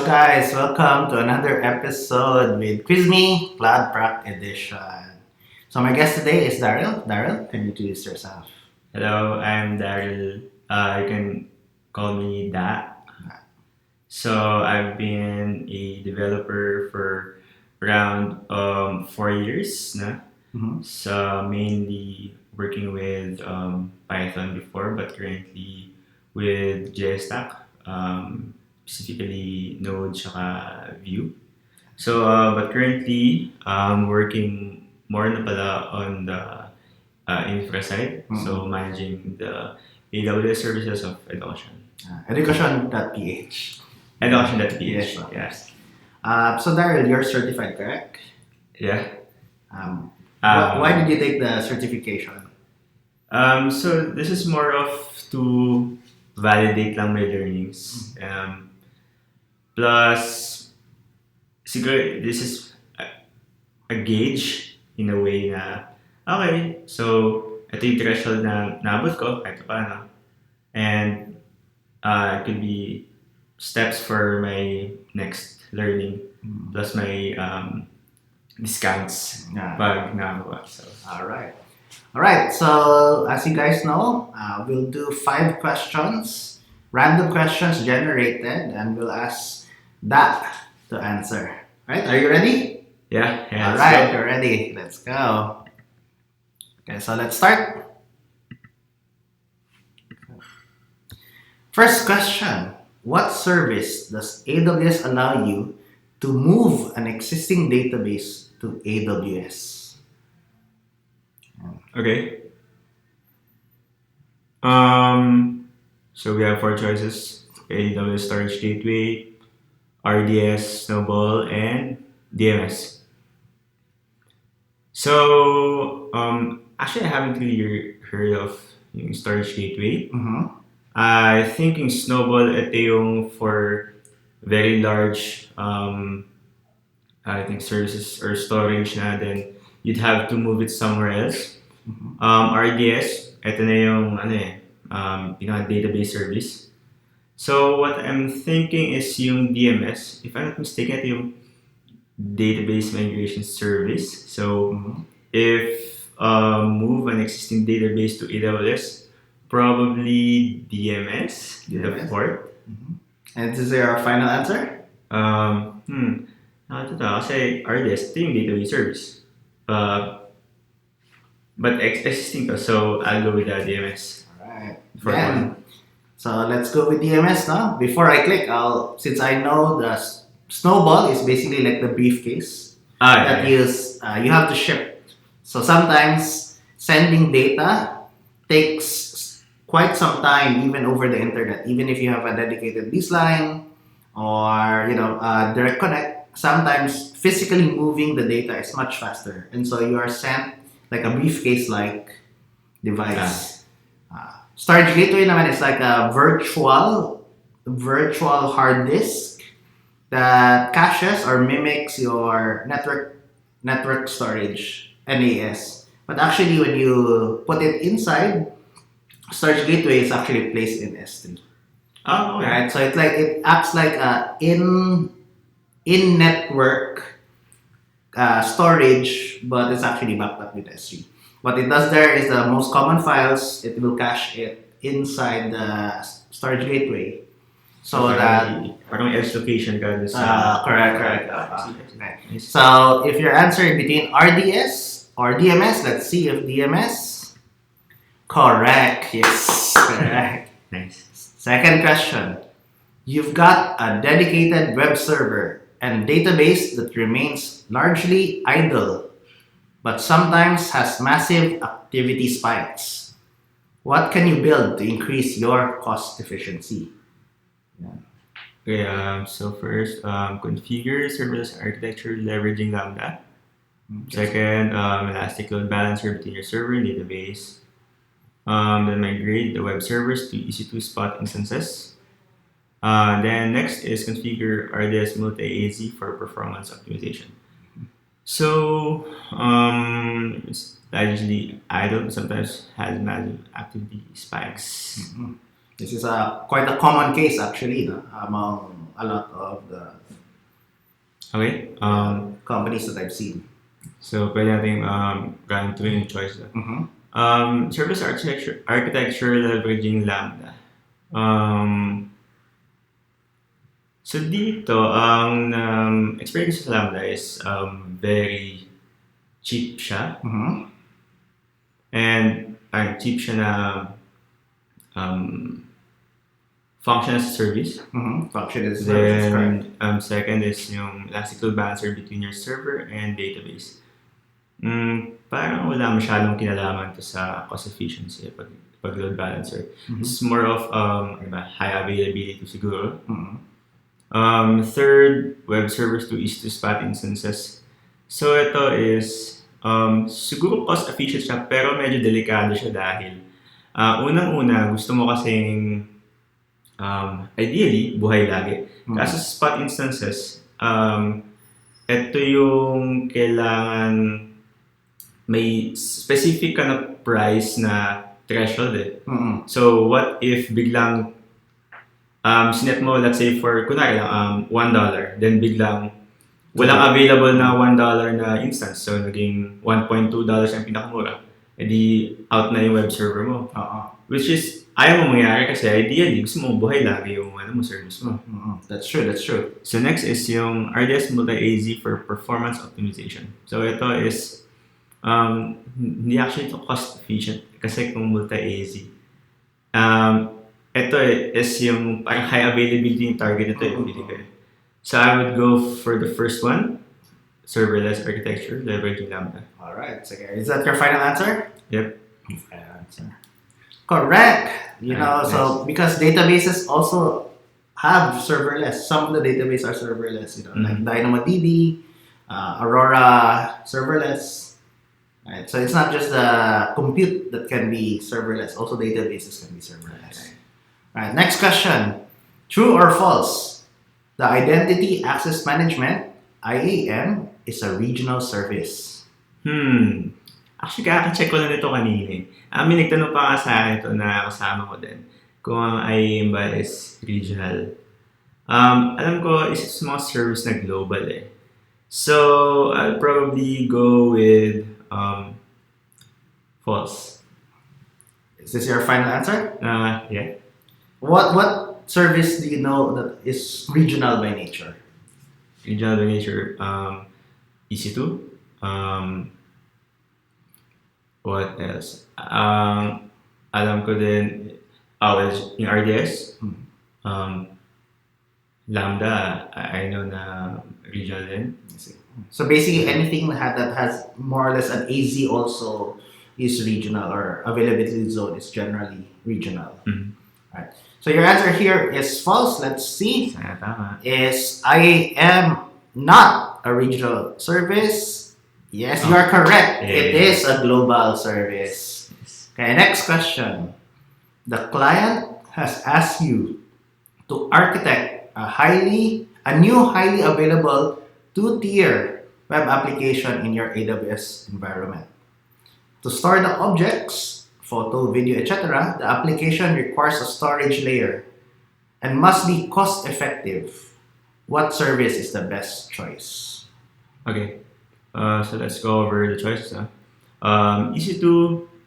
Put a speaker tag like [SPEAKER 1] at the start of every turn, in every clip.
[SPEAKER 1] Hello guys, welcome to another episode with QUIZME Cloud Prac Edition. So my guest today is Daryll. Daryll, can you introduce yourself?
[SPEAKER 2] Hello, I'm Daryl. You can call me Da. So I've been a developer for around 4 years now. So mainly working with Python before, but currently with JStack, specifically Node tsaka Vue. So but currently working more na pala on the infra side, so managing the AWS services of Education.
[SPEAKER 1] Education.ph.
[SPEAKER 2] Education.ph,
[SPEAKER 1] Yes. So Daryl, you're certified, correct?
[SPEAKER 2] Yeah.
[SPEAKER 1] Why did you take the certification?
[SPEAKER 2] So this is more of to validate lang my learnings. Plus, siguro this is a gauge in a way na, okay, so ito yung threshold na naabot ko, kahit paano. And it could be steps for my next learning, plus my discounts pag nakakuha. So.
[SPEAKER 1] Alright, so as you guys know, we'll do 5 questions, random questions generated, and we'll ask that to answer. Right, are you ready?
[SPEAKER 2] Yeah.
[SPEAKER 1] Alright, you're ready. Let's go. Okay, so let's start. First question. What service does AWS allow you to move an existing database to AWS?
[SPEAKER 2] Okay. So we have 4 choices: AWS Storage Gateway, RDS, Snowball, and DMS. So actually, I haven't really heard of yung Storage Gateway. I think yung Snowball, ito yung for very large I think services or storage na, then you'd have to move it somewhere else. RDS, ito na yung database service. So what I'm thinking is yung DMS, if I'm not mistaken, ito yung database migration service. So if move an existing database to AWS, probably DMS, the port.
[SPEAKER 1] And is there our final answer?
[SPEAKER 2] Ito kasi RDS, ito yung database service. But existing to, so I'll go with the DMS.
[SPEAKER 1] Alright. So let's go with DMS now. Before I click, since I know the Snowball is basically like the briefcase that you have to ship. So sometimes sending data takes quite some time, even over the internet. Even if you have a dedicated lease line or direct connect, sometimes physically moving the data is much faster, and so you are sent like a briefcase-like device. Storage Gateway naman is like a virtual hard disk that caches or mimics your network storage, NAS. But actually, when you put it inside, Storage Gateway is actually placed in S3.
[SPEAKER 2] Oh, okay.
[SPEAKER 1] Right? So it acts like a in-network storage, but it's actually backed up with S3. What it does there is the most common files, it will cache it inside the Storage Gateway. So that
[SPEAKER 2] parang edge location ka
[SPEAKER 1] correct. Okay. So if you're answering between RDS or DMS, let's see if DMS. Correct. Yes. Correct.
[SPEAKER 2] Nice.
[SPEAKER 1] Second question. You've got a dedicated web server and database that remains largely idle, but sometimes has massive activity spikes. What can you build to increase your cost efficiency?
[SPEAKER 2] Okay, so first, configure serverless architecture leveraging Lambda. Second, elastic load balancer between your server and database. Then migrate the web servers to EC2 spot instances. Then next is configure RDS multi-AZ for performance optimization. So it's largely idle, but sometimes has massive activity spikes.
[SPEAKER 1] This is quite a common case actually among a lot of the
[SPEAKER 2] Okay.
[SPEAKER 1] companies that I've seen.
[SPEAKER 2] So, pwede natin run through yung choice. Service architecture leveraging Lambda. So dito, ang experience sa Lambda is very cheap siya. And cheap siya na function as a service.
[SPEAKER 1] Function as a service, correct.
[SPEAKER 2] Then, second is yung elastic load balancer between your server and database. Parang wala masyadong kinalaman to sa cost efficiency pag load balancer. It's more of high availability siguro. Third, web servers to EC2 spot instances. So ito is siguro cost efficient siya pero medyo delikado siya dahil unang-una gusto mo kasing ideally buhay lagi. Kasi sa spot instances, ito yung kailangan may specific ka na price na threshold eh. So what if biglang sinet mo, let's say for kunwari lang, $1, then biglang walang available na $1 na instance, so naging $1.2 ang pinakamura, edi out na yung web server mo. Which is ayaw mo mangyari kasi ideally gusto mo buhay lagi yung service mo.
[SPEAKER 1] That's true.
[SPEAKER 2] So next is yung RDS multi-AZ for performance optimization. So ito is hindi actually ito cost efficient kasi kung multi-AZ. Ito is yung parang high availability yung target ito yung binigay. So I would go for the first one, serverless architecture leveraging Lambda.
[SPEAKER 1] Alright, so is that your final answer?
[SPEAKER 2] Yep.
[SPEAKER 1] Final answer. Correct. So because databases also have serverless. Some of the databases are serverless. Like DynamoDB, Aurora serverless. Right. So it's not just the compute that can be serverless. Also databases can be serverless. Right. Next question: true or false? The Identity Access Management (IAM) is a regional service.
[SPEAKER 2] Actually, kaka-check ko lang ito kanina. May nagtanong pa nga sa akin ito na kasama ko din kung ang IAM ba is regional. Alam ko, isa sa mga service na global eh. So, I'll probably go with false.
[SPEAKER 1] Is this your final answer?
[SPEAKER 2] Yeah.
[SPEAKER 1] What service do you know that is regional by nature?
[SPEAKER 2] Regional by nature, EC2. What else? Alam ko din, yung RDS. Lambda, I know na regional din.
[SPEAKER 1] So basically anything that has more or less an AZ also is regional, or availability zone is generally regional. Right. So your answer here is false. Let's see. Is I am not a regional service. Yes, you are correct.
[SPEAKER 2] Yeah.
[SPEAKER 1] It is a global service. Okay, next question. The client has asked you to architect a new highly available 2-tier web application in your AWS environment. To store the objects, photo, video, etc., the application requires a storage layer and must be cost effective. What service is the best choice?
[SPEAKER 2] Okay, so let's go over the choices. EC2,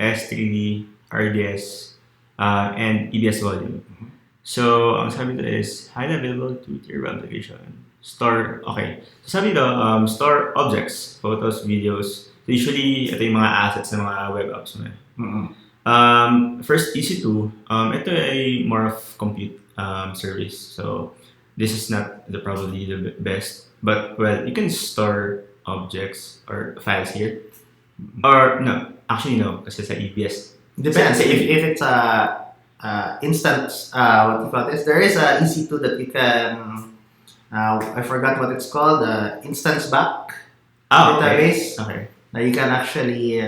[SPEAKER 2] S3, RDS, and EBS volume. So, ang sabi dito is highly available 2-tier web application. Store, okay. So, sabi dito, store objects, photos, videos. So, usually, ito yung mga assets ng mga web apps mo. First, EC2, ito ay more of compute service. So, this is not probably the best. But, well, you can store objects or files here. Or, no, actually no, kasi sa EBS.
[SPEAKER 1] Depends. If it's a instance, what you call this? There is a EC2 that you can. I forgot what it's called. Instance back database.
[SPEAKER 2] Okay.
[SPEAKER 1] Now you can actually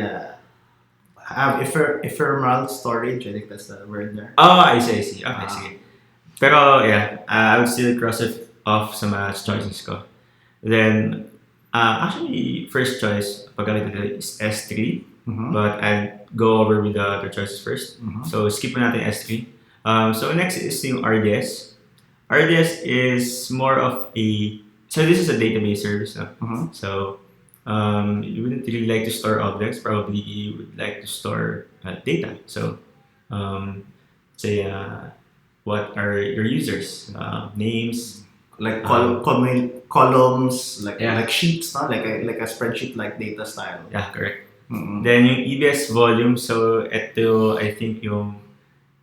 [SPEAKER 1] have ephemeral storage. I think that's the word there.
[SPEAKER 2] Oh, I see. Okay, sige. Pero yeah, I would still cross it off sa mga choices ko. Then, actually, first choice pagkalit ito is S3. But I'll go over with the other choices first. So skip natin S3. So next is yung RDS. RDS is more of a, so this is a database service, no? So you wouldn't really like to store objects. Probably you would like to store data. So say what are your users names,
[SPEAKER 1] like columns, like sheets, no? like a spreadsheet like data style.
[SPEAKER 2] Yeah, correct. Then yung EBS volume, so ito I think yung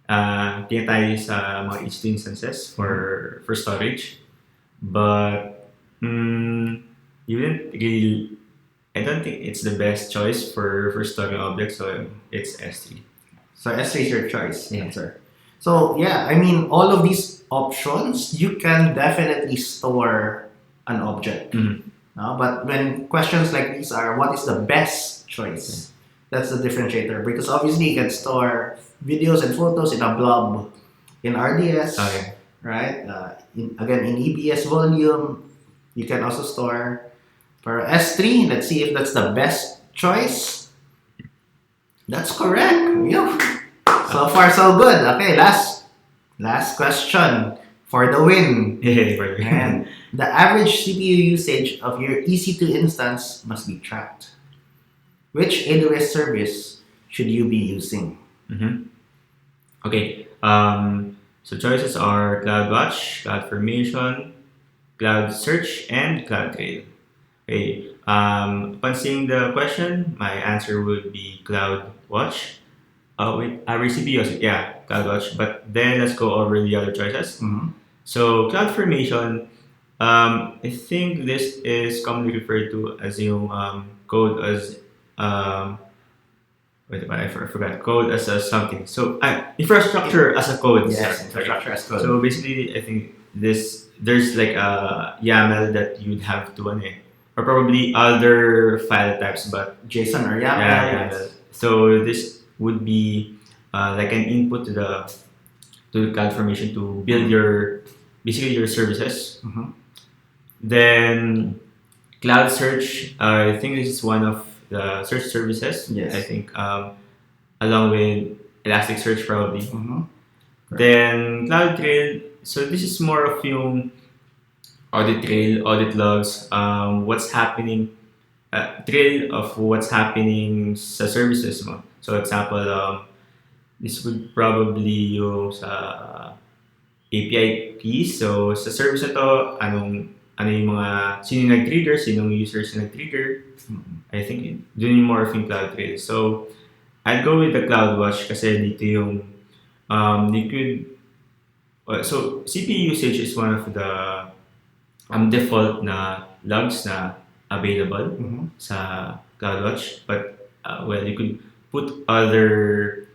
[SPEAKER 2] tinatay sa mga H2 instances for storage. But you didn't really, I don't think it's the best choice for storing objects, so it's S3.
[SPEAKER 1] So S3 is your choice, answer. So yeah, I mean, all of these options, you can definitely store an object. But when questions like these are, what is the best choice? That's the differentiator, because obviously you can store videos and photos in a blob in RDS, right? Again, in EBS volume, you can also store. For S3, let's see if that's the best choice. That's correct. So far, so good. Okay, last question for the win. And the average CPU usage of your EC2 instance must be tracked. Which AWS service should you be using?
[SPEAKER 2] Okay. So choices are CloudWatch, CloudFormation, Cloud Search, and CloudTrail. Okay. Upon seeing the question, my answer would be CloudWatch. Wait, average CPU usage, yeah, CloudWatch. But then let's go over the other choices. So CloudFormation, I think this is commonly referred to as yung code as wait, I forgot. Code as a something. So infrastructure as a code.
[SPEAKER 1] Yes, infrastructure as code.
[SPEAKER 2] So basically, I think there's like a YAML that you'd have to or probably other file types, but
[SPEAKER 1] JSON or YAML.
[SPEAKER 2] Yeah. So this would be like an input to the CloudFormation to build your services. Then Cloud Search, I think this is one of the search services.
[SPEAKER 1] Yes.
[SPEAKER 2] I think along with Elasticsearch probably. Then CloudTrail, so this is more of yung audit trail, audit logs, what's happening, trail of what's happening sa services mo. So example, this would probably yung sa API keys. So sa service na to, ano yung mga, sino yung nag-trigger, sinong users yung nag-trigger. I think dun yung more of yung CloudTrail. So I'd go with the CloudWatch kasi dito yung so CPU usage is one of the default na logs na available sa CloudWatch, but well, you could put other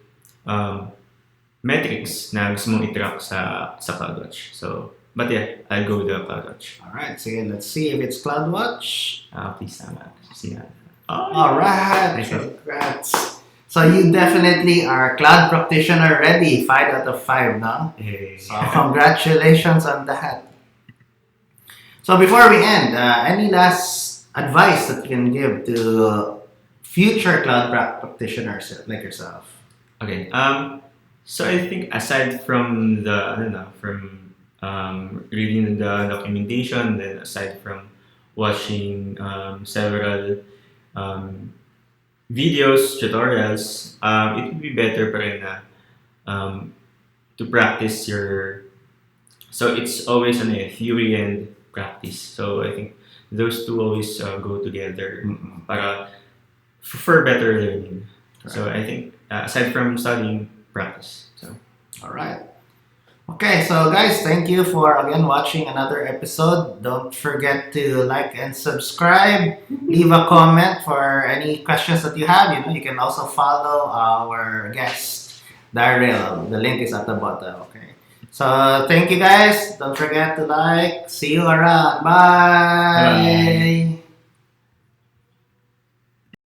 [SPEAKER 2] metrics na gusto mong i-track sa CloudWatch. So, but yeah, I'll go with the CloudWatch.
[SPEAKER 1] Alright, so let's see if it's CloudWatch.
[SPEAKER 2] Please see that.
[SPEAKER 1] Alright, congrats. So you definitely are Cloud Practitioner ready, 5 out of 5 now.
[SPEAKER 2] Hey.
[SPEAKER 1] So congratulations on that. So before we end, any last advice that you can give to future cloud practitioners like yourself?
[SPEAKER 2] Okay. So I think aside from reading the documentation, then aside from watching several videos, tutorials, it would be better pa rin na to practice your. So it's always a theory and practice. So I think those two always go together para for better learning. Correct. So I think aside from studying, practice. So
[SPEAKER 1] all right. Okay, so guys, thank you for again watching another episode. Don't forget to like and subscribe. Leave a comment for any questions that you have. You can also follow our guest, Daryll. The link is at the bottom. Okay. So thank you guys. Don't forget to like. See you around. Bye.
[SPEAKER 2] Bye.